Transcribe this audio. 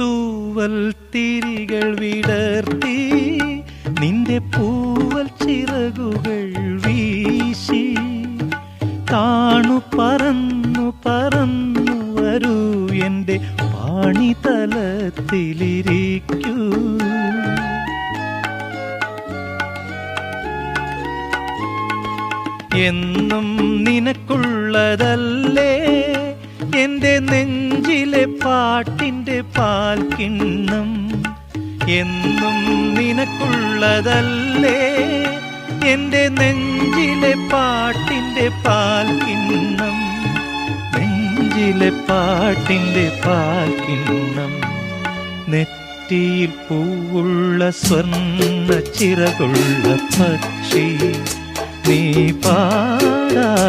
തൂവൽ തിരികൾ വിടർത്തി നിന്റെ പൂവൽ ചിറകുകൾ വീശി താണു പറന്നു പറന്നു വരൂ എൻ്റെ പാണിതലത്തിലിരിക്കൂ. എന്നും നിനക്കുള്ളതല്ലേ എൻ്റെ നെഞ്ചിലെ പാട്ടിൻ്റെ പാൽക്കിണ്ണം. എന്നും നിനക്കുള്ളതല്ലേ എൻ്റെ നെഞ്ചിലെ പാട്ടിൻ്റെ പാൽക്കിണ്ണം. നെഞ്ചിലെ പാട്ടിൻ്റെ പാൽക്കിണ്ണം. നെറ്റിയിൽ പൂവുള്ള സ്വർണ്ണ ചിറകുള്ള പക്ഷി നീ പാടാത്തതെന്തേ?